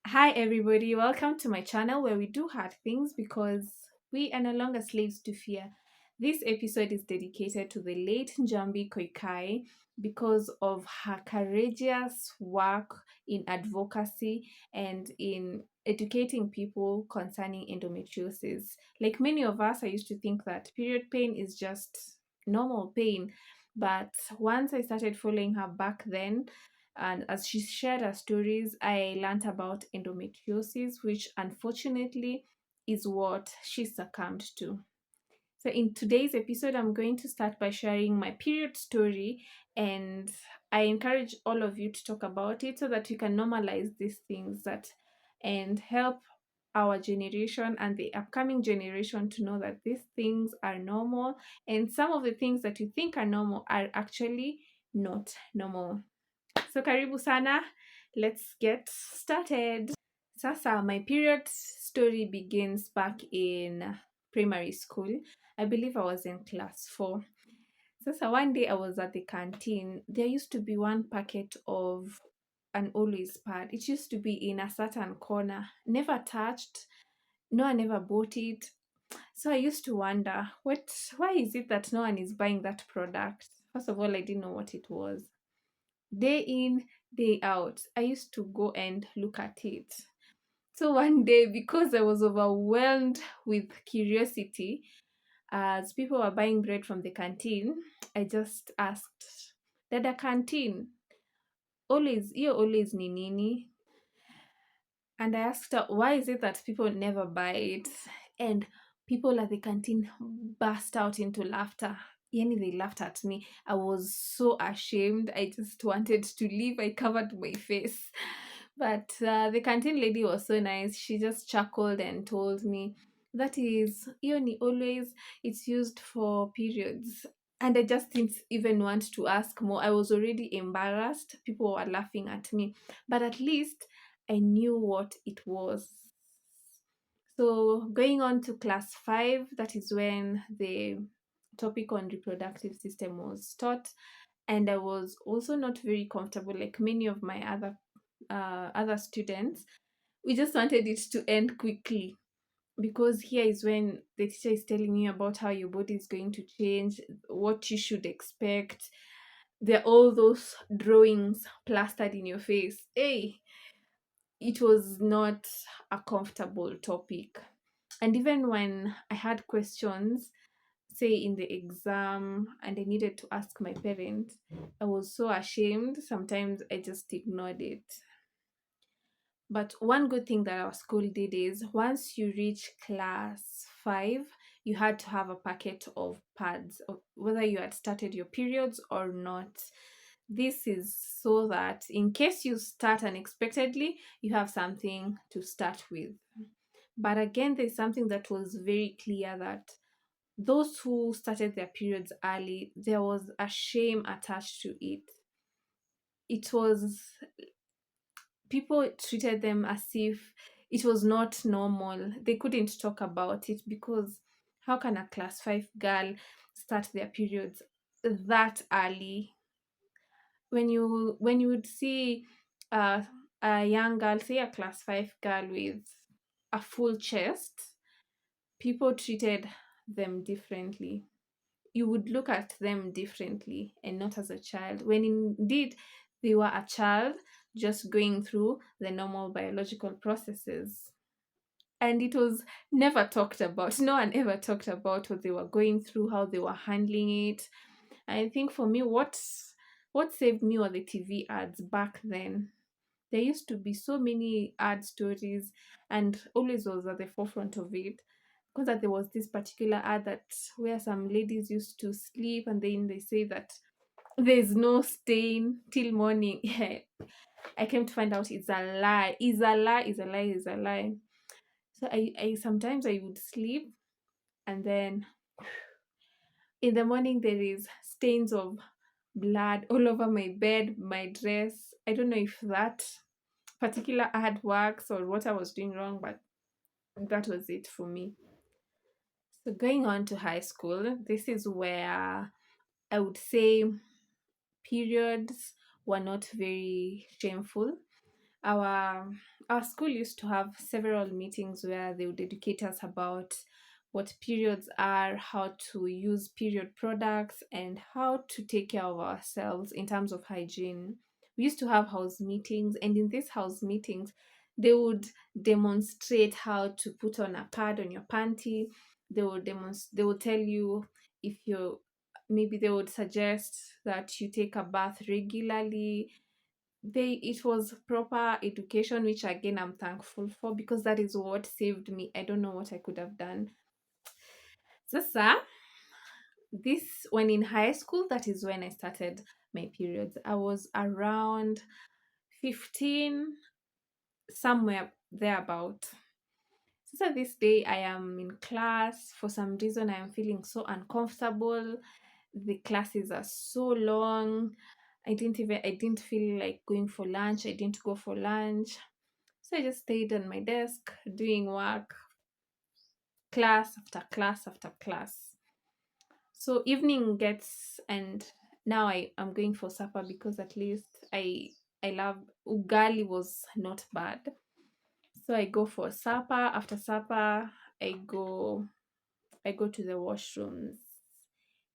Hi, everybody. Welcome to my channel where we do hard things because we are no longer slaves to fear. This episode is dedicated to the late Njambi Koikai because of her courageous work in advocacy and in educating people concerning endometriosis. Like many of us, I used to think that period pain is just normal pain. But once I started following her back then, and as she shared her stories, I learned about endometriosis, which unfortunately is what she succumbed to. So, in today's episode, I'm going to start by sharing my period story, and I encourage all of you to talk about it so that we can normalize these things and help our generation and the upcoming generation to know that these things are normal, and some of the things that you think are normal are actually not normal. So karibu sana, let's get started. Sasa, my period story begins back in primary school. I believe I was in class 4. Sasa, one day I was at the canteen. There used to be one packet of an always pad. It used to be in a certain corner, never touched. No one ever bought it. So I used to wonder, why is it that no one is buying that product? First of all, I didn't know what it was. Day in, day out, I used to go and look at it. So one day, because I was overwhelmed with curiosity, as people were buying bread from the canteen, I just asked, Dada canteen, always ni nini? And I asked her, why is it that people never buy it? And people at the canteen burst out into laughter. Yani, they laughed at me. I was so ashamed. I just wanted to leave. I covered my face. But the canteen lady was so nice. She just chuckled and told me, that is, Ioni always, it's used for periods. And I just didn't even want to ask more. I was already embarrassed. People were laughing at me. But at least I knew what it was. So, going on to class 5, that is when the topic on reproductive system was taught, and I was also not very comfortable, like many of my other students. We just wanted it to end quickly because here is when the teacher is telling you about how your body is going to change, what you should expect. There are all those drawings plastered in your face. Hey, it was not a comfortable topic. And even when I had questions, say in the exam, and I needed to ask my parents, I was so ashamed. Sometimes I just ignored it. But one good thing that our school did is once you reach class 5, you had to have a packet of pads, whether you had started your periods or not. This is so that in case you start unexpectedly, you have something to start with. But again, there's something that was very clear that those who started their periods early, there was a shame attached to it. It was, people treated them as if it was not normal. They couldn't talk about it because how can a class 5 girl start their periods that early? When you would see a young girl, say a class 5 girl with a full chest, people treated them differently. You would look at them differently and not as a child, when indeed they were a child just going through the normal biological processes. And it was never talked about. No one ever talked about what they were going through, how they were handling it. I think for me, what saved me were the TV ads back then. There used to be so many ad stories, and always was at the forefront of it. Because that there was this particular ad that where some ladies used to sleep, and then they say that there's no stain till morning. Yeah, I came to find out it's a lie. It's a lie. It's a lie. It's a lie. So I sometimes I would sleep, and then in the morning there is stains of blood all over my bed, my dress. I don't know if that particular ad works or what I was doing wrong, but that was it for me. So going on to high school, this is where I would say periods were not very shameful. our our school used to have several meetings where they would educate us about what periods are, how to use period products, and how to take care of ourselves in terms of hygiene. We used to have house meetings, and in these house meetings, they would demonstrate how to put on a pad on your panty. They would tell you if you maybe they would suggest that you take a bath regularly. It was proper education, which again I'm thankful for, because that is what saved me. I don't know what I could have done. Sasa, this when in high school, that is when I started my periods. I was around 15, somewhere thereabout. So this day I am in class. For some reason I am feeling so uncomfortable. The classes are so long. I didn't feel like going for lunch. I didn't go for lunch. So I just stayed on my desk doing work, class after class after class. So evening gets, and now I am going for supper because at least I love ugali was not bad. So I go for supper. After supper, I go I go to the washrooms,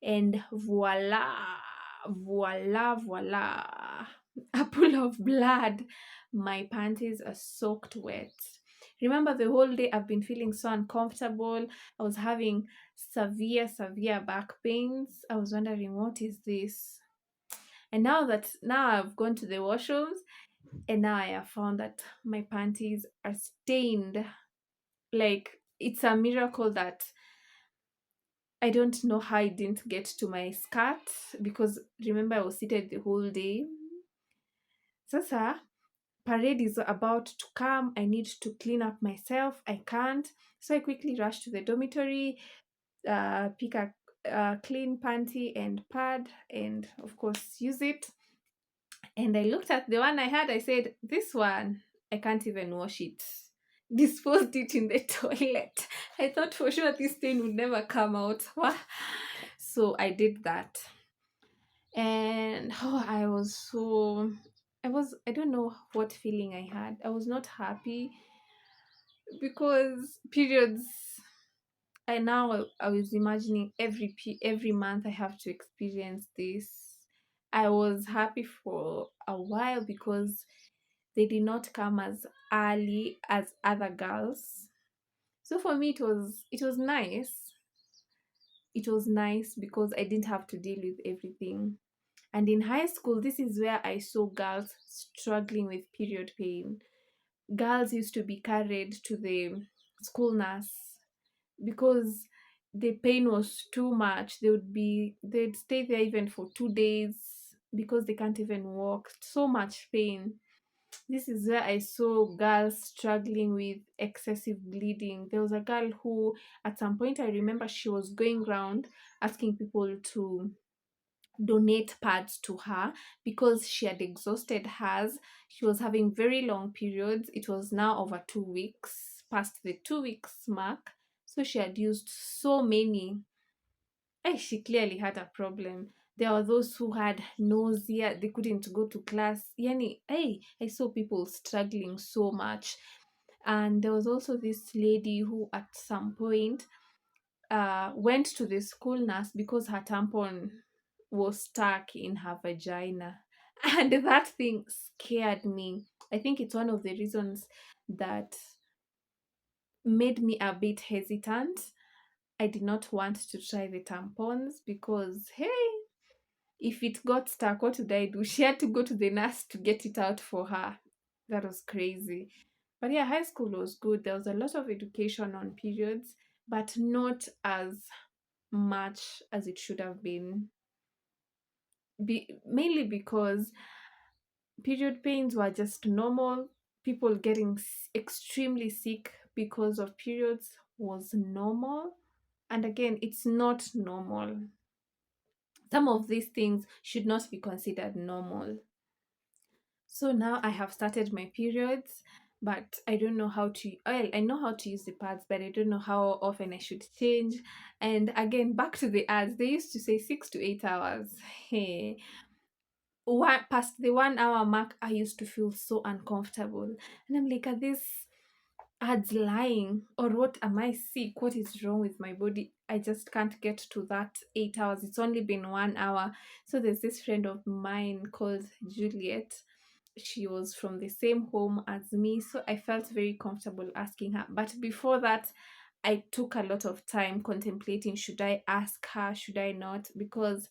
and voila, a pool of blood. My panties are soaked wet. Remember, the whole day I've been feeling so uncomfortable. I was having severe back pains. I was wondering, what is this? And now I've gone to the washrooms, and now I have found that my panties are stained. Like, it's a miracle that I don't know how I didn't get to my skirt, because remember I was seated the whole day. Sasa, parade is about to come. I need to clean up myself. I can't. So I quickly rush to the dormitory, pick a clean panty and pad, and of course use it. And I looked at the one I had. I said, "This one, I can't even wash it." Disposed it in the toilet. I thought for sure this stain would never come out. So I did that. And I was so, I don't know what feeling I had. I was not happy because periods. I was imagining every month I have to experience this. I was happy for a while because they did not come as early as other girls. So for me it was nice. It was nice because I didn't have to deal with everything. And in high school, this is where I saw girls struggling with period pain. Girls used to be carried to the school nurse because the pain was too much. They'd stay there even for 2 days because they can't even walk. So much pain. This is where I saw girls struggling with excessive bleeding. There was a girl who, at some point, I remember she was going around asking people to donate pads to her because she had exhausted hers. She was having very long periods. It was now over 2 weeks, past the 2 weeks mark. So she had used so many. She clearly had a problem. There were those who had nausea, they couldn't go to class. Yani, I saw people struggling so much. And there was also this lady who, at some point, went to the school nurse because her tampon was stuck in her vagina. And that thing scared me. I think it's one of the reasons that made me a bit hesitant. I did not want to try the tampons because, hey, if it got stuck, what would I do? She had to go to the nurse to get it out for her. That was crazy. But yeah, high school was good. There was a lot of education on periods, but not as much as it should have been. Mainly because period pains were just normal. People getting extremely sick because of periods was normal. And again, it's not normal. Some of these things should not be considered normal. So now I have started my periods, but I don't know how to. Well, I know how to use the pads, but I don't know how often I should change. And again, back to the ads, they used to say 6 to 8 hours. Hey, past the 1 hour mark, I used to feel so uncomfortable. And I'm like, are these ads lying? Or what, am I sick? What is wrong with my body? I just can't get to that 8 hours. It's only been 1 hour. So there's this friend of mine called Juliet. She was from the same home as me. So I felt very comfortable asking her. But before that, I took a lot of time contemplating, should I ask her, should I not? Because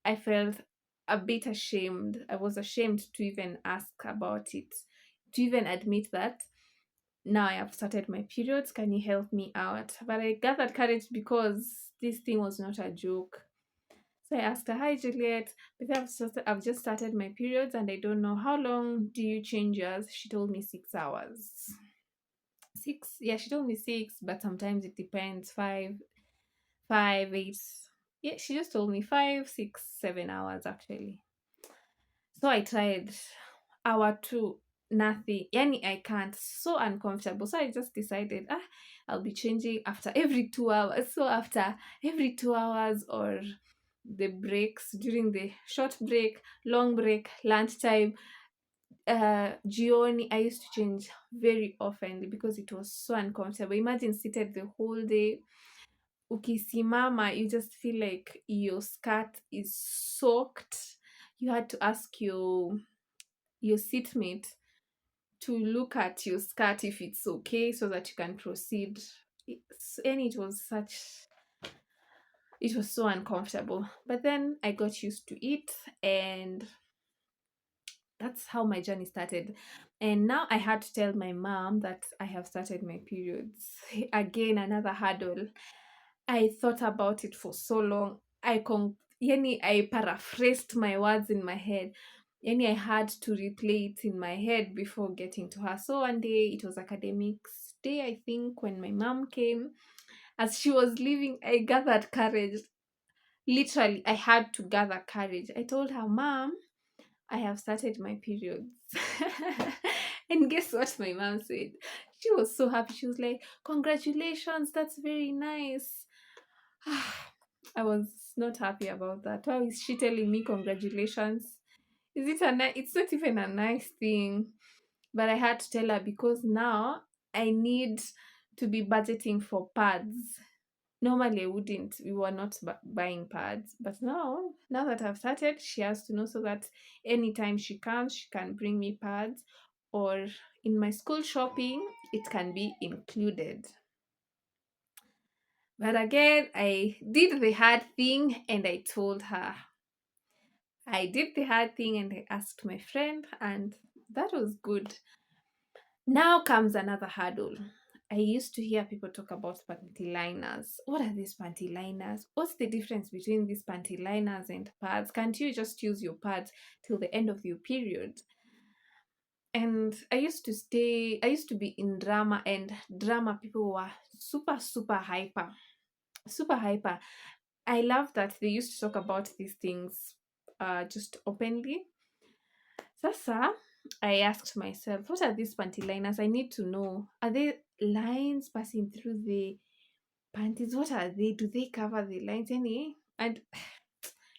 I felt a bit ashamed. I was ashamed to even ask about it, to even admit that now I have started my periods. Can you help me out? But I gathered courage because this thing was not a joke. So I asked her, "Hi Juliet, because I've just started my periods and I don't know how long do you change yours?" She told me 6 hours. Six? Yeah, she told me six, but sometimes it depends. Five, 8. Yeah, she just told me 5, 6, 7 hours actually. So I tried hour two, nothing. Yani I can't. So uncomfortable. So I just decided, I'll be changing after every 2 hours. So after every 2 hours or the breaks during the short break, long break, lunchtime, Gioni, I used to change very often because it was so uncomfortable. Imagine seated the whole day. Ukisimama, you just feel like your skirt is soaked. You had to ask your seatmate to look at your skirt if it's okay so that you can proceed. And it was so uncomfortable. But then I got used to it, and that's how my journey started. And now I had to tell my mom that I have started my periods. Again, another hurdle. I thought about it for so long. I paraphrased my words in my head. Yani I had to replay it in my head before getting to her. So one day, it was academics day, I think, when my mom came. As she was leaving, I gathered courage. Literally, I had to gather courage. I told her, "Mom, I have started my periods." And guess what my mom said? She was so happy. She was like, "Congratulations, that's very nice." I was not happy about that. Why is she telling me congratulations? Is it it's not even a nice thing. But I had to tell her because now I need to be budgeting for pads. Normally I wouldn't. We were not buying pads. But now that I've started, she has to know so that anytime she comes, she can bring me pads, or in my school shopping, it can be included. But again, I did the hard thing and I told her. I did the hard thing and I asked my friend, and that was good. Now comes another hurdle. I used to hear people talk about panty liners. What are these panty liners? What's the difference between these panty liners and pads? Can't you just use your pads till the end of your period? And I used to be in drama, and drama people were super, super hyper. Super hyper. I love that they used to talk about these things just openly. Sasa, I asked myself, what are these panty liners? I need to know. Are they lines passing through the panties? What are they? Do they cover the lines? Any? And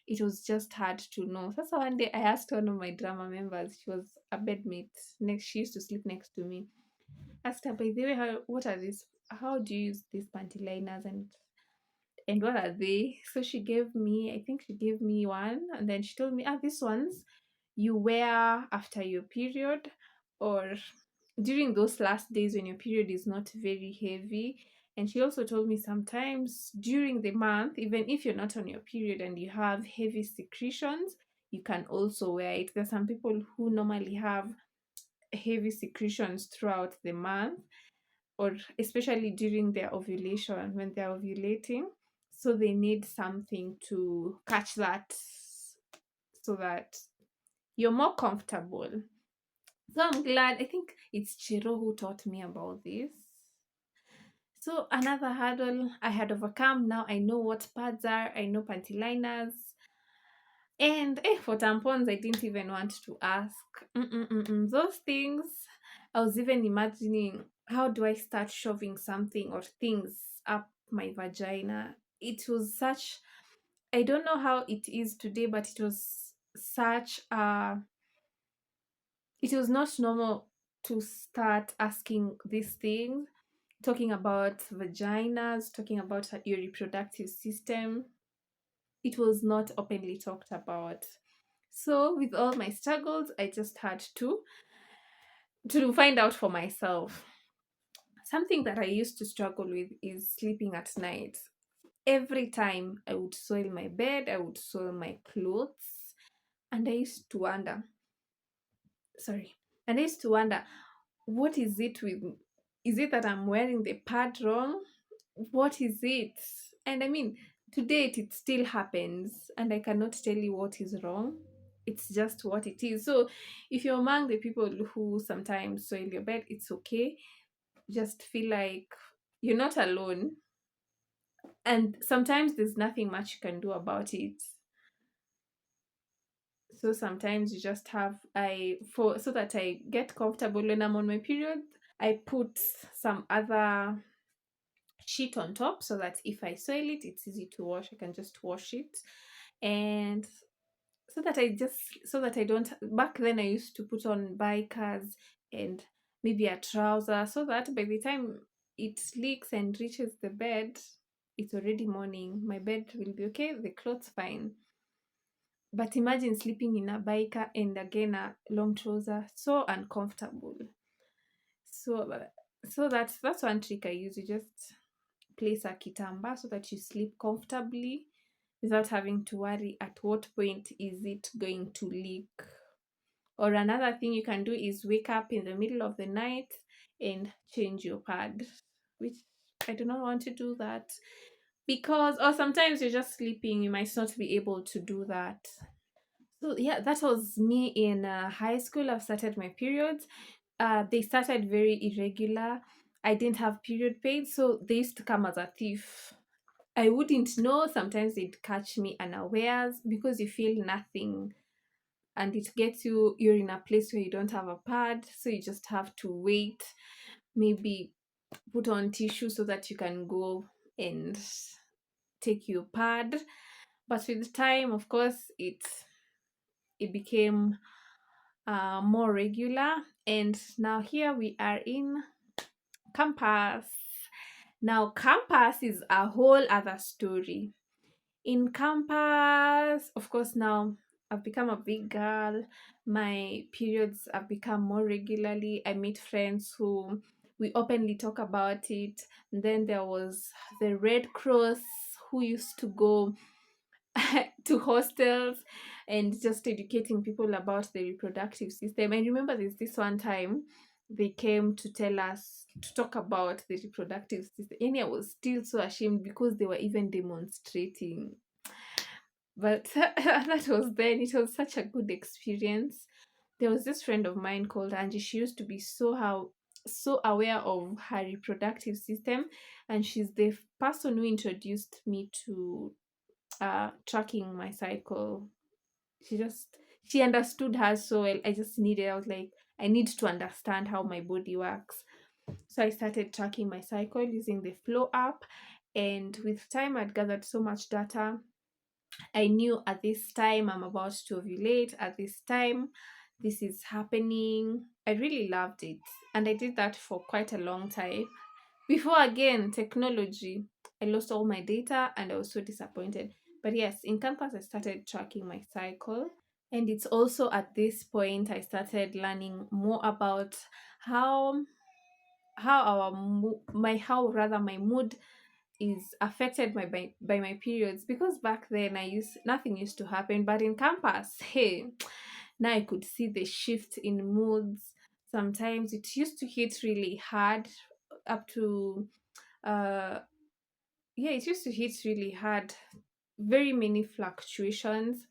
it was just hard to know. Sasa one day I asked one of my drama members, she was a bedmate. Next, she used to sleep next to me. Asked her, by the way, what are these? How do you use these panty liners? And what are they? So she gave me, I think she gave me one, and then she told me, these ones you wear after your period, or during those last days when your period is not very heavy. And she also told me sometimes during the month, even if you're not on your period and you have heavy secretions, you can also wear it. There's some people who normally have heavy secretions throughout the month, or especially during their ovulation when they're ovulating. So they need something to catch that so that you're more comfortable. So I'm glad. I think it's Chiro who taught me about this. So another hurdle I had overcome. Now I know what pads are. I know panty liners. And for tampons, I didn't even want to ask. Those things, I was even imagining, how do I start shoving something or things up my vagina? It was such, I don't know how it is today, but it was such a it was not normal to start asking these things, talking about vaginas, talking about your reproductive system. It was not openly talked about. So with all my struggles, I just had to find out for myself. Something that I used to struggle with is sleeping at night. Every time I would soil my bed, I would soil my clothes, and I used to wonder, sorry, and I used to wonder, what is it with me? Is it that I'm wearing the pad wrong? What is it? And I mean, to date, it still happens, and I cannot tell you what is wrong. It's just what it is. So, if you're among the people who sometimes soil your bed, it's okay. Just feel like you're not alone. And sometimes there's nothing much you can do about it. So sometimes you just have I for so that I get comfortable when I'm on my period, I put some other sheet on top so that if I soil it, it's easy to wash. I can just wash it. And so that I don't back then I used to put on bikers and maybe a trouser so that by the time it leaks and reaches the bed, it's already morning. My bed will be okay, the clothes fine. But imagine sleeping in a biker and again a long trouser, so uncomfortable. So that's one trick I use. You just place a kitamba so that you sleep comfortably without having to worry at what point is it going to leak. Or another thing you can do is wake up in the middle of the night and change your pad, which I do not want to do that because, or sometimes you're just sleeping, you might not be able to do that. So yeah, that was me in high school. I've started my periods. They started very irregular. I didn't have period pain, so they used to come as a thief. I wouldn't know. Sometimes they'd catch me unawares because you feel nothing, and it gets you're in a place where you don't have a pad, so you just have to wait. Maybe put on tissue so that you can go and take your pad. But with time, of course, it became more regular. And now here we are in campus. Now, campus is a whole other story. In campus, of course, now I've become a big girl. My periods have become more regularly. I meet friends who we openly talk about it. And then there was the Red Cross who used to go to hostels and just educating people about the reproductive system. I remember there's this one time they came to tell us to talk about the reproductive system. And I was still so ashamed because they were even demonstrating. But that was then, it was such a good experience. There was this friend of mine called Angie. She used to be so aware of her reproductive system, and she's the person who introduced me to tracking my cycle. She just she understood her so well. I was like, I need to understand how my body works. So I started tracking my cycle using the Flow app, and with time I'd gathered so much data. I knew at this time I'm about to ovulate, at this time this is happening. I really loved it, and I did that for quite a long time. Before again, technology, I lost all my data and I was so disappointed. But yes, in campus, I started tracking my cycle. And it's also at this point I started learning more about how my mood is affected by my periods, because back then I used nothing used to happen, but in campus, hey, now I could see the shift in moods. Sometimes it used to hit really hard up to uh yeah, it used to hit really hard, very many fluctuations.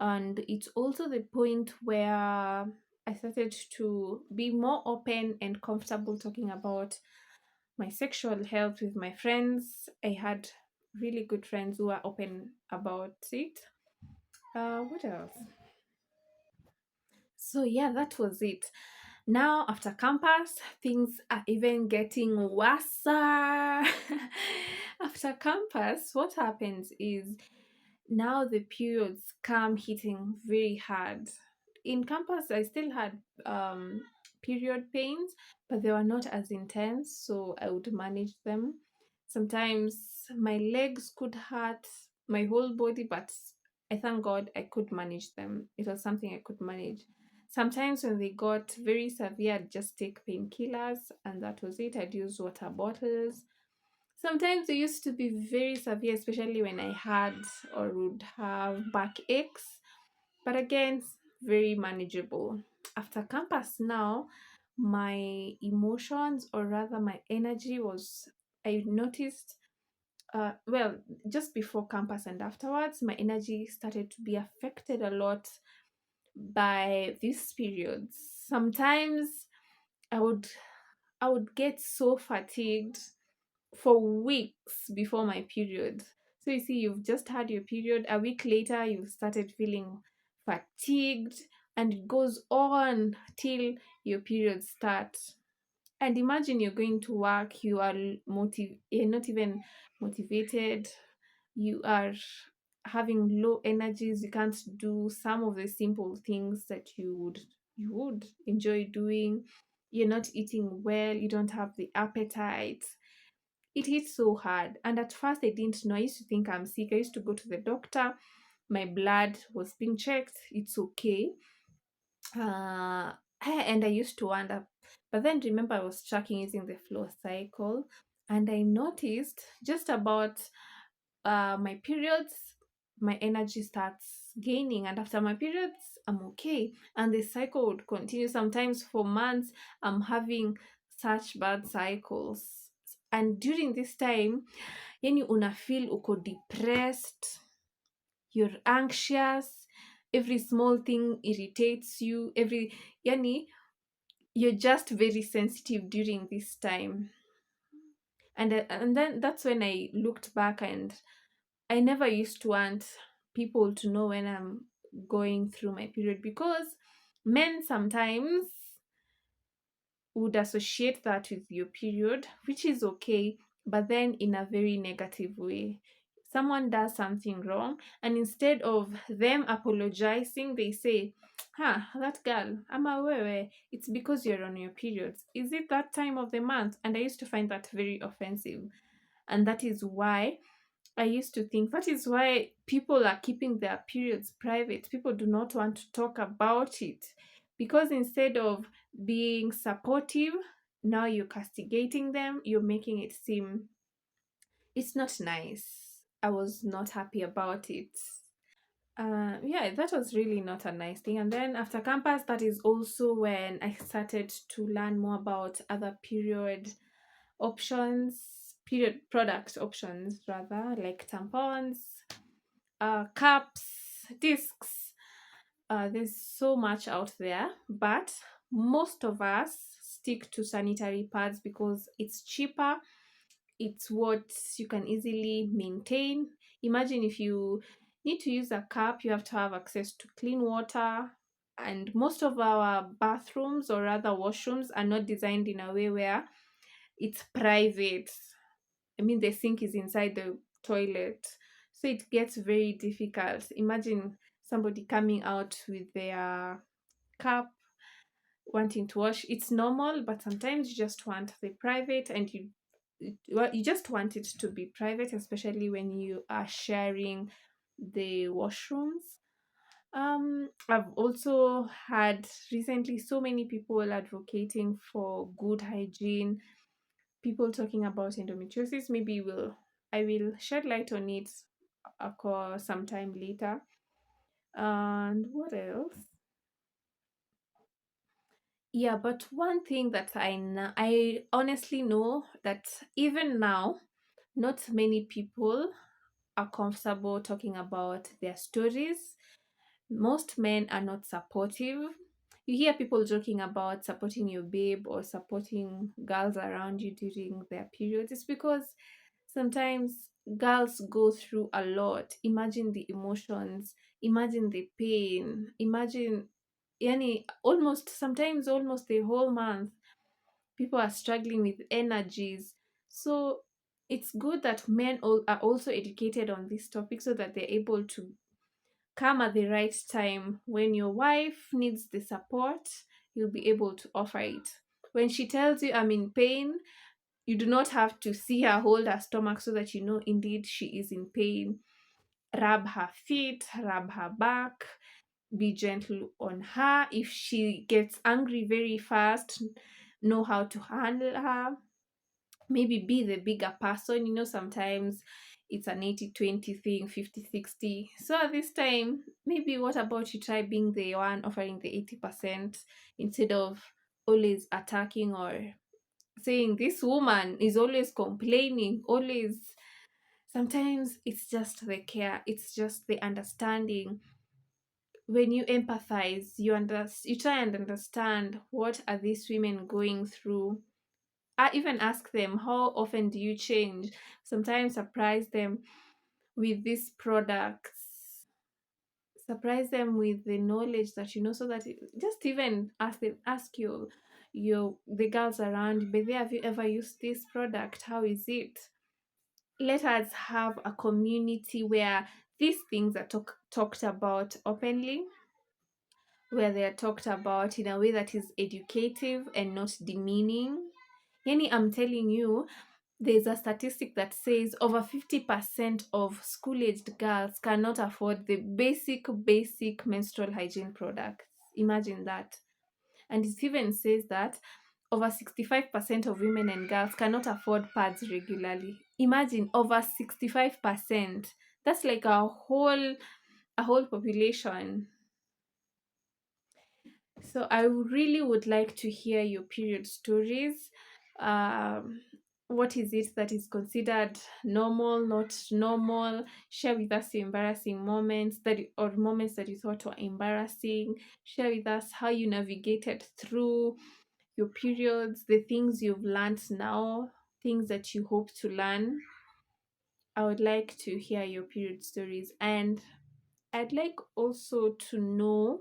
And it's also the point where I started to be more open and comfortable talking about my sexual health with my friends. I had really good friends who are open about it. What else? So yeah, that was it. Now after campus, things are even getting worse. After campus, what happens is Now the periods come hitting very hard. In campus, I still had period pains, but they were not as intense, so I would manage them. Sometimes my legs could hurt, my whole body, but I thank God I could manage them. It was something I could manage. Sometimes when they got very severe, I'd just take painkillers, and that was it. I'd use water bottles. Sometimes they used to be very severe, especially when I had or would have backaches. But again, very manageable. After campus now, my emotions, or rather my energy, was, I noticed, well, just before campus and afterwards, my energy started to be affected a lot by these periods. Sometimes I would I would get so fatigued for weeks before my period. So you see, you've just had your period, a week later, you've started feeling fatigued, and it goes on till your period starts. And imagine you're going to work, you're not even motivated, you are having low energies, you can't do some of the simple things that you would enjoy doing. You're not eating well, you don't have the appetite. It hit so hard. And at first, I didn't know. I used to think I'm sick. I used to go to the doctor. My blood was being checked. It's okay. And I used to wonder. But then remember, I was tracking using the flow cycle. And I noticed just about my periods, my energy starts gaining. And after my periods, I'm okay. And the cycle would continue. Sometimes for months, I'm having such bad cycles. And during this time, yani una feel uko depressed, you're anxious, every small thing irritates you, yani you're just very sensitive during this time. And then that's when I looked back, and I never used to want people to know when I'm going through my period, because men sometimes would associate that with your period, which is okay, but then in a very negative way. Someone does something wrong, and instead of them apologizing, they say, huh, that girl, I'm aware, it's because you're on your periods. Is it that time of the month? And I used to find that very offensive. And that is why I used to think that is why people are keeping their periods private. People do not want to talk about it, because instead of being supportive, now you're castigating them, you're making it seem it's not nice. I was not happy about it. Yeah, that was really not a nice thing. And then after campus, that is also when I started to learn more about other options, period product options rather, like tampons, cups, discs. There's so much out there, but most of us stick to sanitary pads because it's cheaper. It's what you can easily maintain. Imagine if you need to use a cup, you have to have access to clean water. And most of our bathrooms, or rather washrooms, are not designed in a way where it's private. I mean, the sink is inside the toilet. So it gets very difficult. Imagine somebody coming out with their cup wanting to wash. It's normal, but sometimes you just want the private, and you just want it to be private, especially when you are sharing the washrooms. I've also had recently so many people advocating for good hygiene, people talking about endometriosis. Maybe will I will shed light on it sometime later. And what else? Yeah, but one thing that I honestly know that even now, not many people are comfortable talking about their stories. Most men are not supportive. You hear people joking about supporting your babe or supporting girls around you during their periods. It's because sometimes girls go through a lot. Imagine the emotions, imagine the pain, imagine yani almost the whole month people are struggling with energies. So it's good that men are also educated on this topic so that they're able to come at the right time. When your wife needs the support, you'll be able to offer it. When she tells you, I'm in pain, you do not have to see her hold her stomach so that you know indeed she is in pain. Rub her feet, rub her back, be gentle on her. If she gets angry very fast, know how to handle her. Maybe be the bigger person. Sometimes it's an 80-20 thing, 50-60. So at this time, maybe what about you try being the one offering the 80% instead of always attacking or saying this woman is always complaining, always. Sometimes it's just the care, it's just the understanding. When you empathize, you try and understand what are these women going through. I even ask them, how often do you change? Sometimes surprise them with these products, surprise them with the knowledge that so that just even ask the girls around, but have you ever used this product? How is it? Let us have a community where these things are talked about openly, where they are talked about in a way that is educative and not demeaning. Yani, I'm telling you, there's a statistic that says over 50% of school-aged girls cannot afford the basic menstrual hygiene products. Imagine that. And it even says that over 65% of women and girls cannot afford pads regularly. Imagine, over 65%. That's like a whole population. So I really would like to hear your period stories. Um, what is it that is considered normal, not normal? Share with us your embarrassing moments or moments that you thought were embarrassing. Share with us how you navigated through your periods, the things you've learned now, things that you hope to learn. I would like to hear your period stories, and I'd like also to know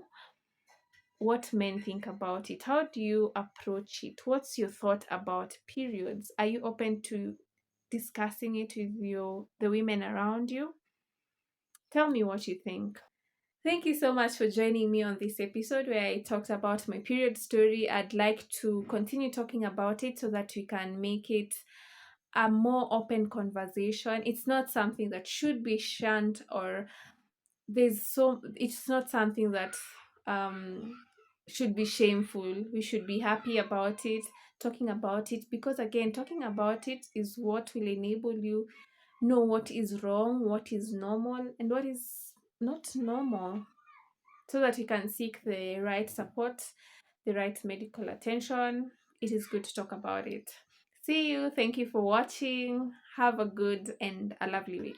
what men think about it. How do you approach it? What's your thought about periods? Are you open to discussing it with the women around you? Tell me what you think. Thank you so much for joining me on this episode where I talked about my period story. I'd like to continue talking about it so that we can make it a more open conversation. It's not something that should be shunned, or it's not something that um should be shameful. We should be happy about it, talking about it, because again, talking about it is what will enable you know what is wrong, what is normal, and what is not normal, so that you can seek the right support, the right medical attention. It is good to talk about it. See you. Thank you for watching. Have a good and a lovely week.